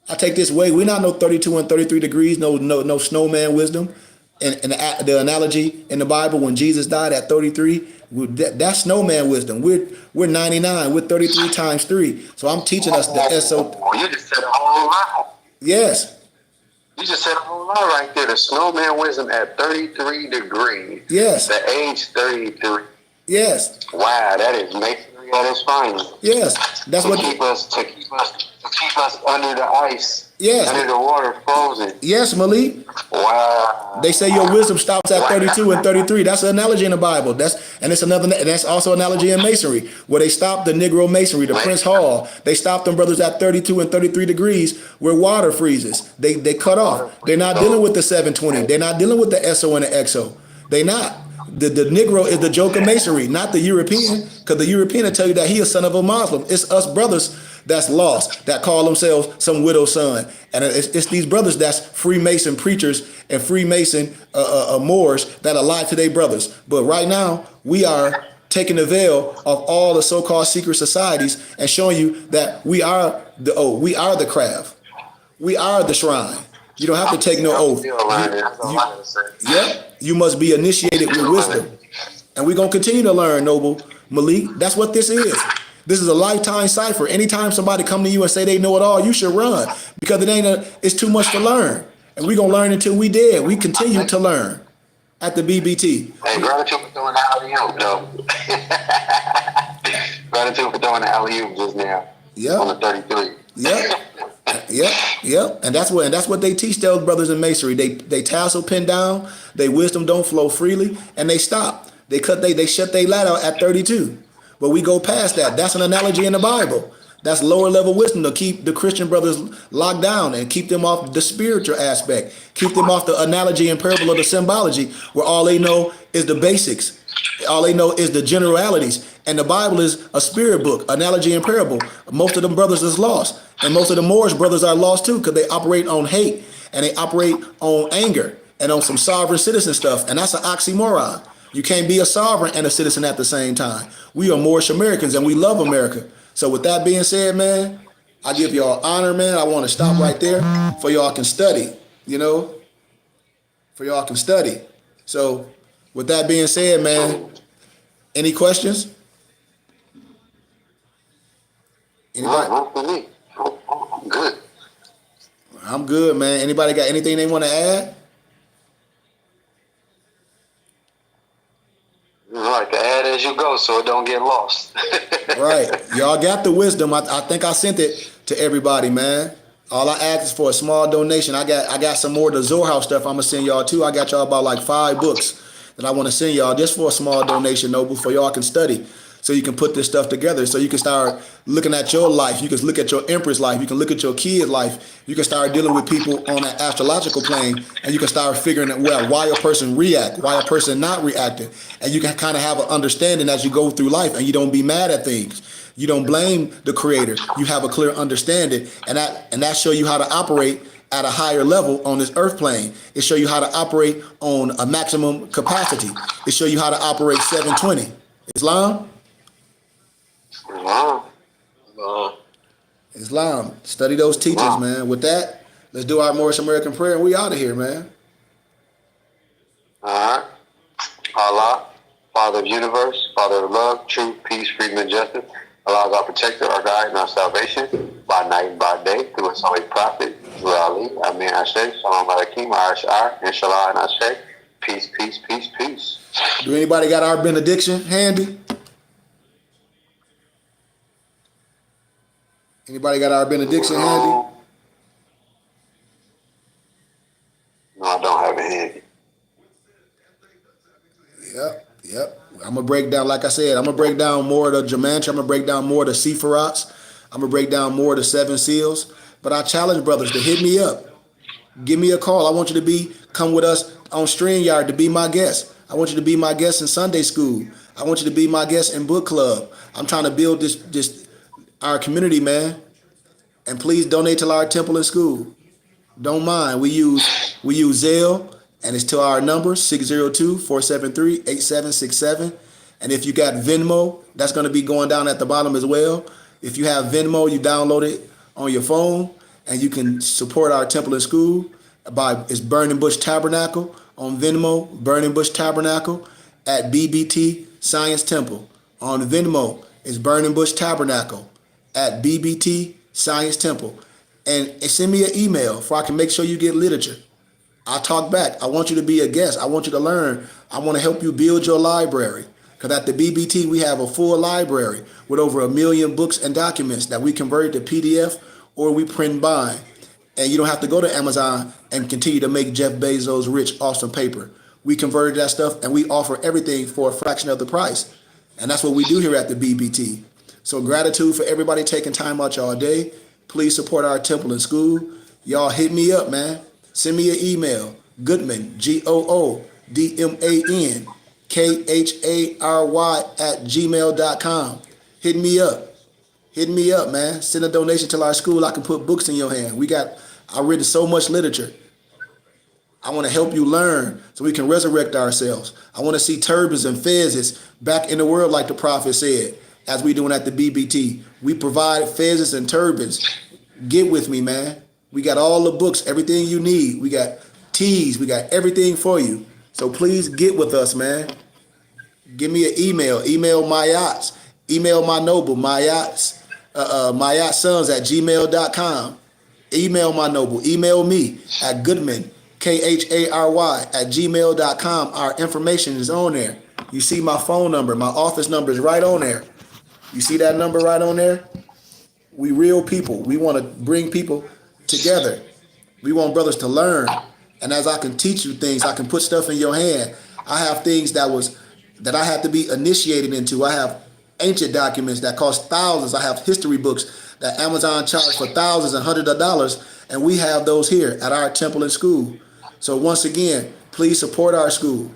S1: I take this way. We're not no 32 and 33 degrees, no snowman wisdom. And the analogy in the Bible, when Jesus died at 33, that's snowman wisdom. We're 99. We're 33 times 3. So I'm teaching us the SO.
S2: You just said a whole lot.
S1: Yes.
S2: You just said a whole lot right there. The snowman wisdom at 33 degrees.
S1: Yes.
S2: The age 33.
S1: Yes.
S2: Wow, that is masonry at its finest.
S1: Yes. That's what
S2: keep us under the ice.
S1: Yes.
S2: Under the water, frozen.
S1: Yes, Malik.
S2: Wow.
S1: They say your wisdom stops at 32 and 33. That's an analogy in the Bible. That's also an analogy in masonry, where they stopped the Negro masonry, the Prince Hall. They stopped them brothers at 32 and 33 degrees where water freezes. They cut off. They're not dealing with the 720. They're not dealing with the SO and the XO. They not. The Negro is the joke of masonry, not the European, because the European will tell you that he is son of a Muslim. It's us brothers that's lost, that call themselves some widow's son. And it's these brothers that's Freemason preachers and Freemason Moors that are lied to their brothers. But right now, we are taking the veil of all the so-called secret societies and showing you that we are the craft. We are the shrine. You don't have to take no oath. You must be initiated with wisdom. And we're going to continue to learn, Noble Malik. That's what this is. This is a lifetime cipher. Anytime somebody come to you and say they know it all, you should run, because it's too much to learn. And we're going to learn until we dead. We continue to learn at the BBT.
S2: Hey, gratitude for throwing the alley-oop, though. Gratitude for throwing the alley-oop just now.
S1: Yeah.
S2: On the 33.
S1: Yeah. And that's what they teach those brothers in masonry. They tassel pin down, their wisdom don't flow freely, and they stop. They shut their ladder at 32. But we go past that. That's an analogy in the Bible. That's lower level wisdom to keep the Christian brothers locked down and keep them off the spiritual aspect. Keep them off the analogy and parable of the symbology, where all they know is the basics. All they know is the generalities. And the Bible is a spirit book, analogy and parable. Most of them brothers is lost. And most of the Moorish brothers are lost too, because they operate on hate and they operate on anger and on some sovereign citizen stuff. And that's an oxymoron. You can't be a sovereign and a citizen at the same time. We are Moorish Americans and we love America. So with that being said, man, I give y'all honor, man. I want to stop right there for y'all can study, for y'all can study. So with that being said, man, any questions? Anybody?
S2: I'm good.
S1: I'm good, man. Anybody got anything they want to add?
S2: Right, to add as you go so it don't get lost.
S1: Right. Y'all got the wisdom. I think I sent it to everybody, man. All I ask is for a small donation. I got some more of the Zorhouse stuff I'm going to send y'all too. I got y'all about like 5 books that I want to send y'all just for a small donation, Noble, for y'all can study. So you can put this stuff together. So you can start looking at your life. You can look at your empress life. You can look at your kid's life. You can start dealing with people on an astrological plane, and you can start figuring out why a person react, why a person not reacting. And you can kind of have an understanding as you go through life, and you don't be mad at things. You don't blame the creator. You have a clear understanding, and that show you how to operate at a higher level on this earth plane. It show you how to operate on a maximum capacity. It show you how to operate 720. Islam? Islam. Study those teachings, man. With that, let's do our Moorish American prayer and we out of here, man.
S2: All right. Allah, Father of the universe, Father of love, truth, peace, freedom, and justice. Allah is our protector, our guide, and our salvation by night and by day through his holy prophet, through Ali, Amin Ashe, Shalom Alaikum, Ash'ar, Inshallah, and Ashe. Peace, peace, peace, peace.
S1: Do anybody got our benediction handy? Anybody got our benediction handy?
S2: ahead.
S1: Yep. I'm going to break down, like I said, I'm going to break down more of the Gematria. I'm going to break down more of the Sephirots. I'm going to break down more of the 7 seals. But I challenge brothers to hit me up. Give me a call. I want you to come with us on StreamYard to be my guest. I want you to be my guest in Sunday school. I want you to be my guest in book club. I'm trying to build this our community, man. And please donate to our temple and school. Don't mind. We use Zelle, and it's to our number 602-473-8767. And if you got Venmo, that's going to be going down at the bottom as well. If you have Venmo, you download it on your phone, and you can support our temple and school it's Burning Bush Tabernacle on Venmo, Burning Bush Tabernacle at BBT Science Temple. On Venmo, it's Burning Bush Tabernacle at BBT Science Temple. And send me an email so I can make sure you get literature. I'll talk back. I want you to be a guest. I want you to learn. I want to help you build your library. Because at the BBT, we have a full library with over 1 million books and documents that we convert to PDF or we print and bind. And you don't have to go to Amazon and continue to make Jeff Bezos rich off some paper. We converted that stuff and we offer everything for a fraction of the price. And that's what we do here at the BBT. So gratitude for everybody taking time out y'all day. Please support our temple and school. Y'all hit me up, man. Send me an email. Goodman, GOODMAN, KHARY @gmail.com. Hit me up. Hit me up, man. Send a donation to our school. I can put books in your hand. I've written so much literature. I want to help you learn so we can resurrect ourselves. I want to see turbans and fezzes back in the world like the prophet said, as we doing at the BBT. We provide fezzes and turbans. Get with me, man. We got all the books, everything you need. We got teas. We got everything for you. So please get with us, man. Give me an email. Email Mayats. Email my noble, Mayats, Mayatsons @gmail.com. Email my noble. Email me at Goodman, KHARY @gmail.com. Our information is on there. You see my phone number. My office number is right on there. You see that number right on there? We real people. We want to bring people together. We want brothers to learn. And as I can teach you things, I can put stuff in your hand. I have things that I had to be initiated into. I have ancient documents that cost thousands. I have history books that Amazon charged for thousands and hundreds of dollars. And we have those here at our temple and school. So once again, please support our school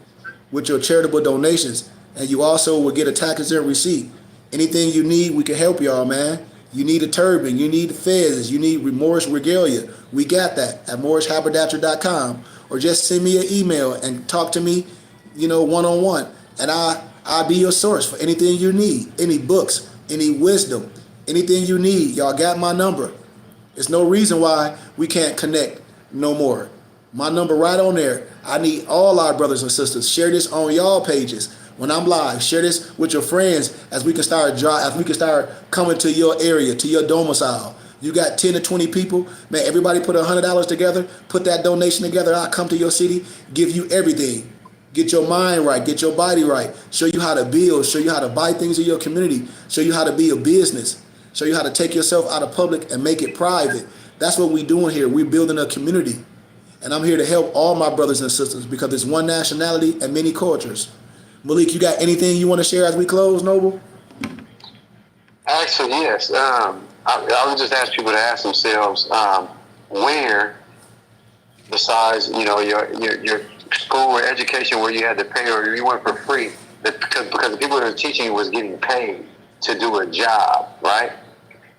S1: with your charitable donations. And you also will get a tax-exempt receipt. Anything you need, we can help y'all, man. You need a turban, you need fezzes, you need Morris regalia. We got that at morrishaberdasher.com. Or just send me an email and talk to me, one-on-one. And I'll be your source for anything you need. Any books, any wisdom, anything you need. Y'all got my number. There's no reason why we can't connect no more. My number right on there. I need all our brothers and sisters. Share this on y'all pages. When I'm live, share this with your friends as we can start coming to your area, to your domicile. You got 10 to 20 people, man, everybody put $100 together, put that donation together, I'll come to your city, give you everything. Get your mind right, get your body right, show you how to build, show you how to buy things in your community, show you how to be a business, show you how to take yourself out of public and make it private. That's what we're doing here. We're building a community. And I'm here to help all my brothers and sisters because it's one nationality and many cultures. Malik, you got anything you want to share as we close, Noble?
S2: Actually, yes. I would just ask people to ask themselves where, besides your school or education, where you had to pay or you went for free, because the people that are teaching you was getting paid to do a job, right?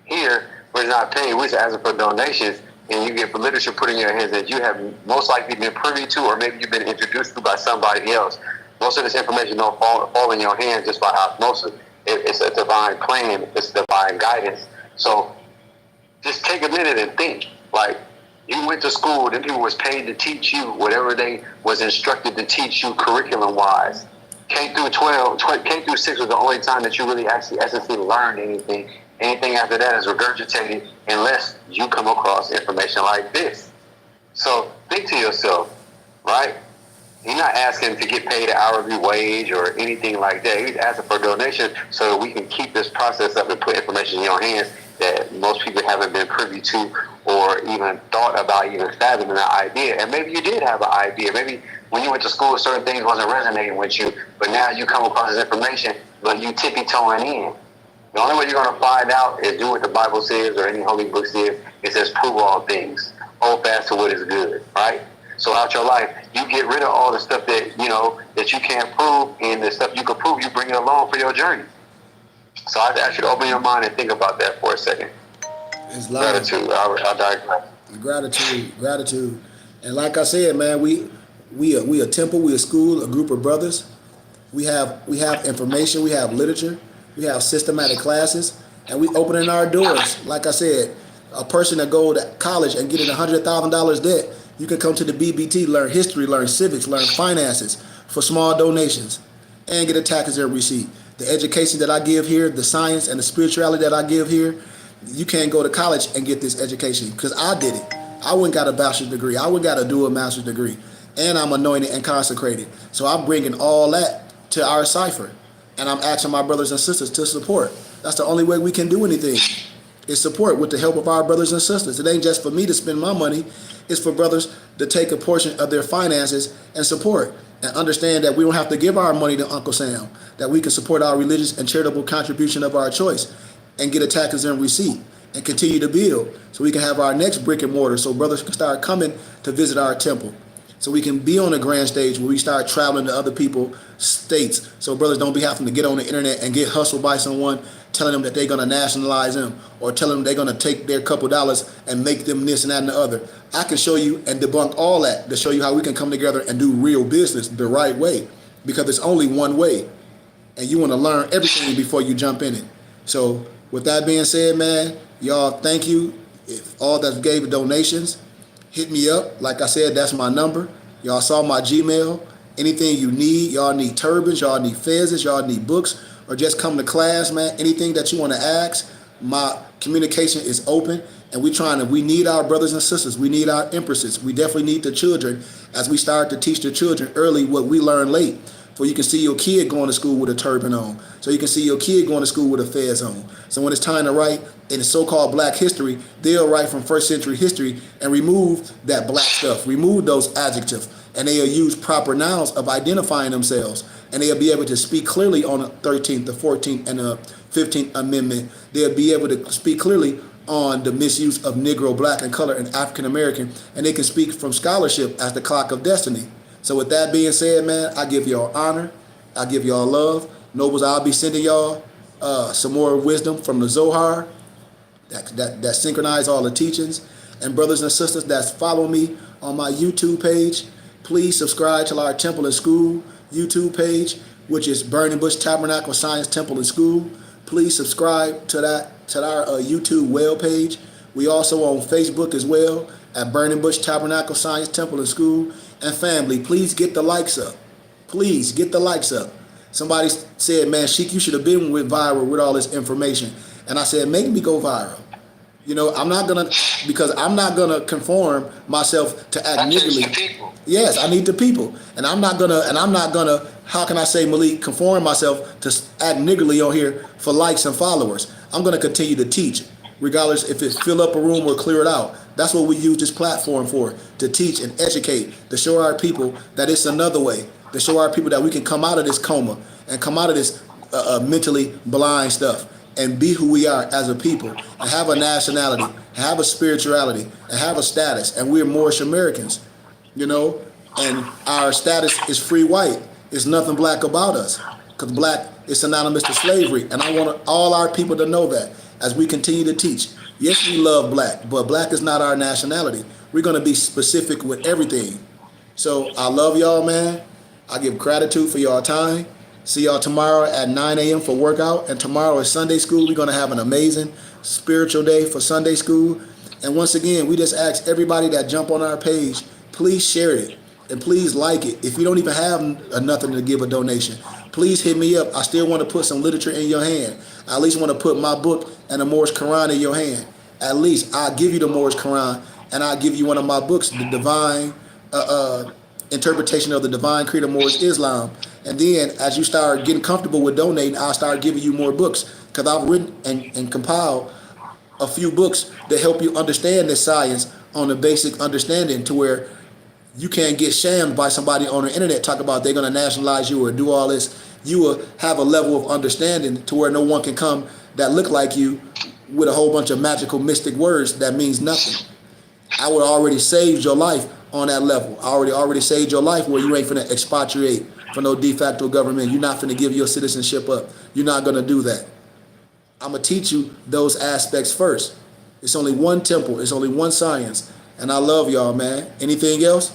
S2: Here, we're not paid. We're just asking for donations, and you get literature put in your hands that you have most likely been privy to, or maybe you've been introduced to by somebody else. Most of this information don't fall in your hands just by osmosis. It's a divine plan. It's divine guidance. So just take a minute and think. Like, you went to school, then people was paid to teach you whatever they was instructed to teach you curriculum-wise. K through 6 was the only time that you really actually learned anything. Anything after that is regurgitated unless you come across information like this. So think to yourself, right? You're not asking to get paid an hourly wage or anything like that. He's asking for a donation so that we can keep this process up and put information in your hands that most people haven't been privy to or even thought about even fathoming an idea. And maybe you did have an idea. Maybe when you went to school, certain things wasn't resonating with you, but now you come across this information, but you tippy-toeing in. The only way you're going to find out is do what the Bible says or any holy book says. It says, prove all things. Hold fast to what is good, right? So out your life, you get rid of all the stuff that, you know, that you can't prove, and the stuff you can prove, you bring it along for your journey. So I ask you to open your mind and think about that for a second.
S1: It's
S2: gratitude. I'll digress.
S1: Gratitude. And like I said, man, we a temple, we a school, a group of brothers. We have information, we have literature, we have systematic classes, and we opening our doors. Like I said, a person that go to college and get in $100,000 debt, you can come to the BBT, learn history, learn civics, learn finances for small donations, and get a tax receipt. The education that I give here, the science and the spirituality that I give here, you can't go to college and get this education because I did it. I went and got a bachelor's degree. I went and got a dual master's degree. And I'm anointed and consecrated. So I'm bringing all that to our cipher. And I'm asking my brothers and sisters to support. That's the only way we can do anything, is support with the help of our brothers and sisters. It ain't just for me to spend my money. It's for brothers to take a portion of their finances and support and understand that we don't have to give our money to Uncle Sam, that we can support our religious and charitable contribution of our choice and get a tax and receipt and continue to build so we can have our next brick and mortar so brothers can start coming to visit our temple. So we can be on a grand stage where we start traveling to other people's states so brothers don't be having to get on the internet and get hustled by someone telling them that they're going to nationalize them or telling them they're going to take their couple dollars and make them this and that and the other. I can show you and debunk all that to show you how we can come together and do real business the right way, because it's only one way. And you want to learn everything before you jump in it. So with that being said, man, y'all, thank you. If all that gave donations, hit me up. Like I said, that's my number. Y'all saw my Gmail. Anything you need, y'all need turbans, y'all need fezzes, y'all need books, or just come to class, man. Anything that you want to ask, my communication is open. And we need our brothers and sisters. We need our empresses. We definitely need the children as we start to teach the children early what we learn late. For you can see your kid going to school with a turban on. So you can see your kid going to school with a fez on. So when it's time to write in so-called black history, they'll write from first century history and remove that black stuff, remove those adjectives, and they'll use proper nouns of identifying themselves. And they'll be able to speak clearly on the 13th, the 14th, and the 15th Amendment. They'll be able to speak clearly on the misuse of Negro, Black, and color, and African American, and they can speak from scholarship as the clock of destiny. So with that being said, man, I give y'all honor. I give y'all love. Nobles, I'll be sending y'all some more wisdom from the Zohar that synchronize all the teachings. And brothers and sisters that follow me on my YouTube page, please subscribe to our Temple and School YouTube page, which is Burning Bush Tabernacle Science Temple and School. Please subscribe to our YouTube well page. We also on Facebook as well at Burning Bush Tabernacle Science Temple and School. And family, please get the likes up. Please get the likes up. Somebody said, man, Sheik, you should have been viral with all this information. And I said, make me go viral. You know, I'm not gonna conform myself to act niggly. Yes, I need the people. And I'm not gonna, how can I say, Malik, conform myself to act niggly on here for likes and followers. I'm gonna continue to teach, regardless if it fill up a room or clear it out. That's what we use this platform for, to teach and educate, to show our people that it's another way, to show our people that we can come out of this coma and come out of this mentally blind stuff and be who we are as a people and have a nationality, have a spirituality, and have a status. And we're Moorish Americans, you know, and our status is free white. There's nothing black about us, because black is synonymous to slavery. And I want all our people to know that as we continue to teach. Yes, we love black, but black is not our nationality. We're going to be specific with everything. So I love y'all, man. I give gratitude for y'all time. See y'all tomorrow at 9 a.m. for workout. And tomorrow is Sunday school. We're going to have an amazing spiritual day for Sunday school. And once again, we just ask everybody that jump on our page, please share it and please like it. If you don't even have nothing to give a donation, please hit me up. I still want to put some literature in your hand. I at least want to put my book and the Moorish Quran in your hand. At least I'll give you the Moorish Quran, and I'll give you one of my books, the Divine Interpretation of the Divine Creed of Moorish Islam. And then as you start getting comfortable with donating, I'll start giving you more books, because I've written and compiled a few books to help you understand this science on a basic understanding, to where you can't get shammed by somebody on the internet talk about they're going to nationalize you or do all this. You will have a level of understanding to where no one can come that look like you with a whole bunch of magical mystic words that means nothing. I would already saved your life on that level. I already saved your life where you ain't finna expatriate for no de facto government. You're not finna give your citizenship up. You're not gonna do that. I'm gonna teach you those aspects first. It's only one temple. It's only one science. And I love y'all, man. Anything else?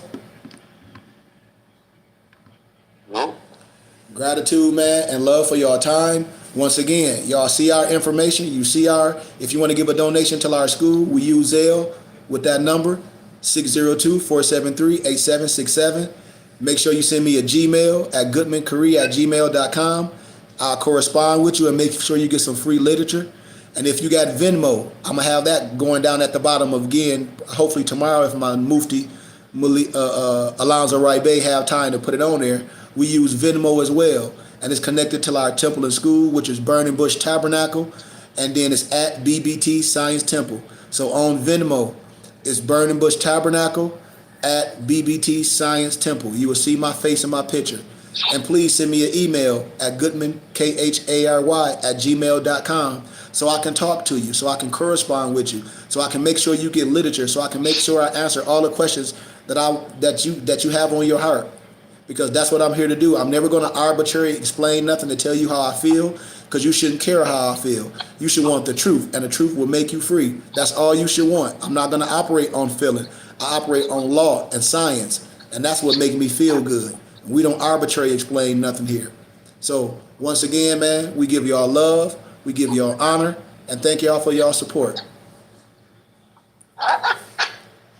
S2: No.
S1: Gratitude, man, and love for y'all time. Once again, y'all see our information. You see if you want to give a donation to our school, we use Zelle with that number, 602-473-8767. Make sure you send me a Gmail at goodmankhary@gmail.com. I'll correspond with you and make sure you get some free literature. And if you got Venmo, I'm going to have that going down at the bottom of, again, hopefully tomorrow if my Mufti Alonzo Raibay have time to put it on there. We use Venmo as well. And it's connected to our temple and school, which is Burning Bush Tabernacle. And then it's at BBT Science Temple. So on Venmo, it's Burning Bush Tabernacle at BBT Science Temple. You will see my face and my picture. And please send me an email at goodmankhary@gmail.com so I can talk to you, so I can correspond with you, so I can make sure you get literature, so I can make sure I answer all the questions that you have on your heart. Because that's what I'm here to do. I'm never going to arbitrarily explain nothing to tell you how I feel, because you shouldn't care how I feel. You should want the truth, and the truth will make you free. That's all you should want. I'm not going to operate on feeling. I operate on law and science, and that's what makes me feel good. We don't arbitrarily explain nothing here. So once again, man, we give y'all love, we give y'all honor, and thank y'all for y'all support.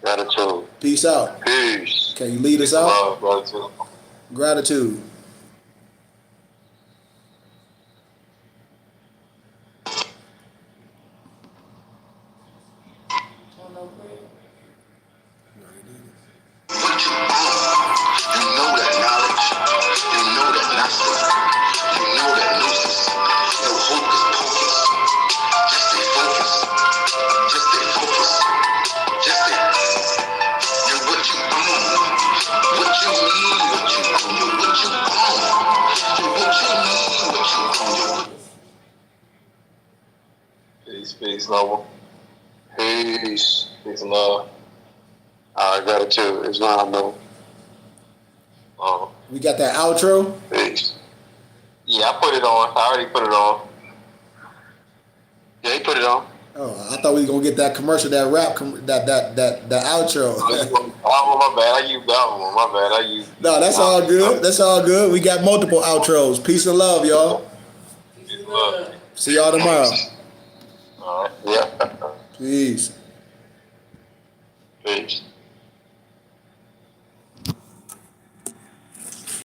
S2: Gratitude.
S1: Peace out.
S2: Peace.
S1: Can you lead us out?
S2: Love, gratitude.
S1: Gratitude.
S2: Peace, love. Peace. Peace and love. All right, gratitude. It's not no.
S1: We got that outro?
S2: Peace. Yeah, I put it on. I already put it on. Yeah, he put it on.
S1: Oh, I thought we were gonna get that commercial, that rap, that outro.
S2: Oh, my bad. I used that one. My bad.
S1: No, that's all good. That's all good. We got multiple outros. Peace and love, y'all.
S2: Peace and love.
S1: See y'all tomorrow.
S2: All right. Yeah.
S1: Peace.
S2: Peace.